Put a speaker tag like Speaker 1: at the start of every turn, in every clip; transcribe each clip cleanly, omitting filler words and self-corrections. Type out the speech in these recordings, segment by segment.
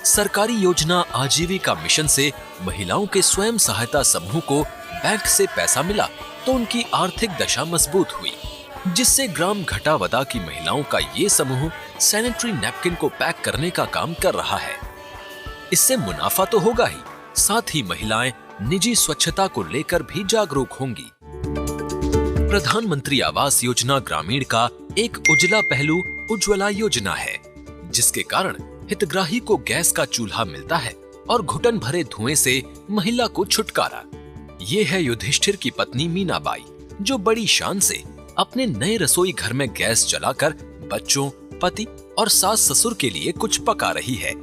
Speaker 1: सरकारी योजना आजीविका मिशन से महिलाओं के स्वयं सहायता समूह को बैंक से पैसा मिला तो उनकी आर्थिक दशा मजबूत हुई, जिससे ग्राम घटावदा की महिलाओं का ये समूह सैनिटरी नैपकिन को पैक करने का काम कर रहा है। इससे मुनाफा तो होगा ही, साथ ही महिलाएं निजी स्वच्छता को लेकर भी जागरूक होंगी। प्रधानमंत्री आवास योजना ग्रामीण का एक उजला पहलू उज्ज्वला योजना है, जिसके कारण हितग्राही को गैस का चूल्हा मिलता है और घुटन भरे धुएं से महिला को छुटकारा। ये है युधिष्ठिर की पत्नी मीनाबाई, जो बड़ी शान से अपने नए रसोई घर में गैस जलाकर बच्चों, पति और सास ससुर के लिए कुछ पका रही है।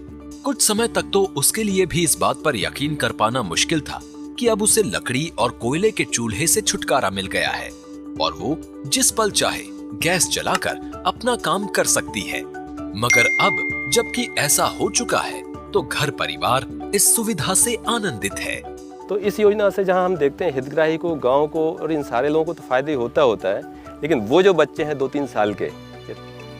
Speaker 1: कुछ समय तक तो उसके लिए भी इस बात पर यकीन कर पाना मुश्किल था कि अब उसे लकड़ी और कोयले के चूल्हे से छुटकारा मिल गया है और वो जिस पल चाहे गैस जलाकर अपना काम कर सकती है। मगर अब जबकि ऐसा हो चुका है तो घर परिवार इस सुविधा से आनंदित है।
Speaker 2: तो इस योजना से जहां हम देखते हैं हितग्राही को, गांव को और इन सारे लोगों को तो फायदा होता है, लेकिन वो जो बच्चे हैं 2-3 साल के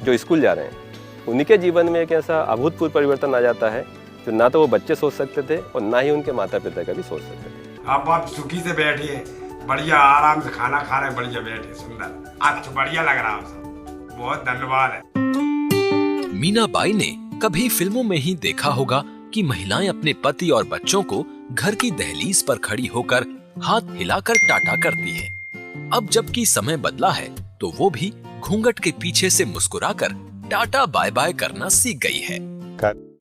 Speaker 2: जो स्कूल जा रहे हैं, उनके जीवन में एक ऐसा अभूतपूर्व परिवर्तन आ जाता है जो ना तो वो बच्चे सोच सकते थे और ना ही उनके माता पिता कभी सोच सकते थे।
Speaker 3: आप सुखी से बैठिए, बढ़िया आराम से खाना खा रहे, बढ़िया बैठे, सुंदर, आज बढ़िया लग रहा है। बहुत धन्यवाद है।
Speaker 1: मीनाबाई ने कभी फिल्मों में ही देखा होगा कि महिलाएं अपने पति और बच्चों को घर की दहलीज पर खड़ी होकर हाथ हिलाकर टाटा करती है। अब जबकि समय बदला है तो वो भी घूंघट के पीछे से मुस्कुराकर टाटा बाय बाय करना सीख गई है।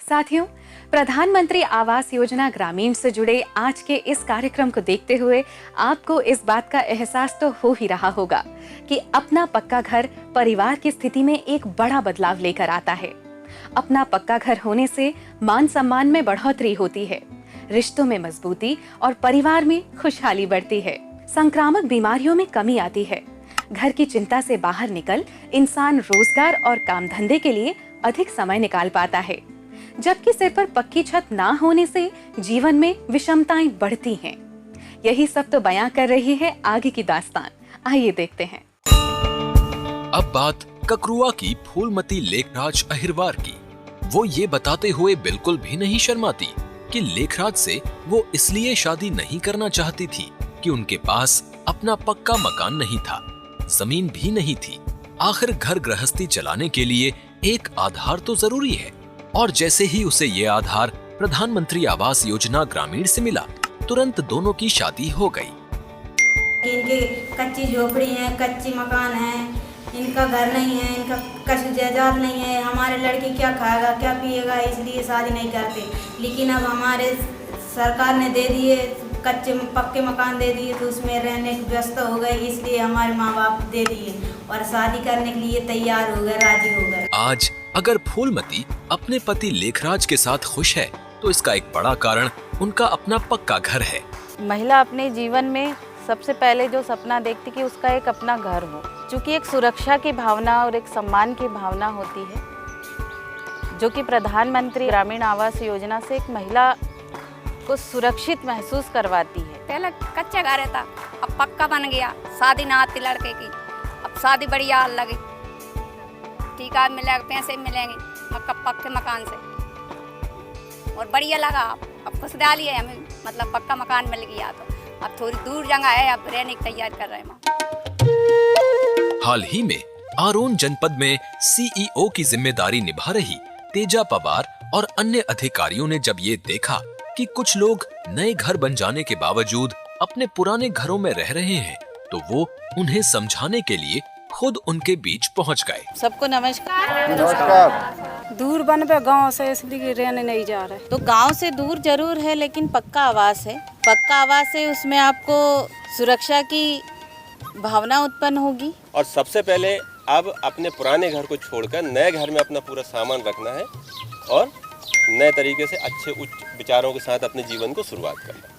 Speaker 4: साथियों, प्रधानमंत्री आवास योजना ग्रामीण से जुड़े आज के इस कार्यक्रम को देखते हुए आपको इस बात का एहसास तो हो ही रहा होगा कि अपना पक्का घर परिवार की स्थिति में एक बड़ा बदलाव लेकर आता है। अपना पक्का घर होने से मान सम्मान में बढ़ोतरी होती है, रिश्तों में मजबूती और परिवार में खुशहाली बढ़ती है। संक्रामक बीमारियों में कमी आती है। घर की चिंता से बाहर निकल इंसान रोजगार और काम धंधे के लिए अधिक समय निकाल पाता है। जबकि सिर पर पक्की छत ना होने से जीवन में विषमताएं बढ़ती हैं। यही सब तो बयां कर रही है आगे की दास्तान। आइए देखते हैं।
Speaker 1: अब बात ककरुआ की फूलमती लेखराज अहिरवार की। वो ये बताते हुए बिल्कुल भी नहीं शर्माती कि लेखराज से वो इसलिए शादी नहीं करना चाहती थी कि उनके पास अपना पक्का मकान नहीं था, जमीन भी नहीं थी। आखिर घर गृहस्थी चलाने के लिए एक आधार तो जरूरी है, और जैसे ही उसे ये आधार प्रधानमंत्री आवास योजना ग्रामीण से मिला, तुरंत दोनों की शादी हो गई।
Speaker 5: इनके कच्ची झोपड़ी है, कच्ची मकान है, इनका घर नहीं है, इनका कच्ची जायदाद नहीं है। हमारे लड़के क्या खाएगा, क्या पिएगा, इसलिए शादी नहीं करते। लेकिन अब हमारे सरकार ने दे दिए, कच्चे पक्के मकान दे दिए, तो उसमें रहने की व्यवस्था हो गई, इसलिए हमारे माँ बाप दे दिए और शादी करने के लिए तैयार हो गए, राजी हो गए।
Speaker 1: आज अगर फूलमती अपने पति लेखराज के साथ खुश है तो इसका एक बड़ा कारण उनका अपना पक्का घर है।
Speaker 6: महिला अपने जीवन में सबसे पहले जो सपना देखती कि उसका एक अपना घर हो, क्योंकि एक सुरक्षा की भावना और एक सम्मान की भावना होती है, जो कि प्रधानमंत्री ग्रामीण आवास योजना से एक महिला को सुरक्षित महसूस करवाती है।
Speaker 7: पहले कच्चा घर था, अब पक्का बन गया, शादी ना आती लड़के की, अब शादी बढ़िया लगी, ठीक है, मिलेगा, पैसे मिलेंगे पक्के मकान से, और बढ़िया लगा। अब खुशहाली है, हमें मतलब पक्का मकान मिल गया, तो अब थोड़ी दूर जगह है, अब रहने की तैयार कर रहे हैं।
Speaker 1: हाल ही में आरोन जनपद में सीईओ की जिम्मेदारी निभा रही तेजा पवार और अन्य अधिकारियों ने जब ये देखा कि कुछ लोग नए घर बन जाने के बावजूद अपने पुराने घरों में रह रहे हैं, तो वो उन्हें समझाने के लिए खुद उनके बीच पहुंच गए।
Speaker 6: सबको नमस्कार।
Speaker 8: नमस्कार। दूर बन पे गाँव से इसलिए रहने नहीं जा रहे।
Speaker 6: तो गांव से दूर जरूर है, लेकिन पक्का आवास है। पक्का आवास है, उसमें आपको सुरक्षा की भावना उत्पन्न होगी।
Speaker 2: और सबसे पहले अब अपने पुराने घर को छोड़कर नए घर में अपना पूरा सामान रखना है और नए तरीके से अच्छे उच्च विचारों के साथ अपने जीवन को शुरुआत करना है।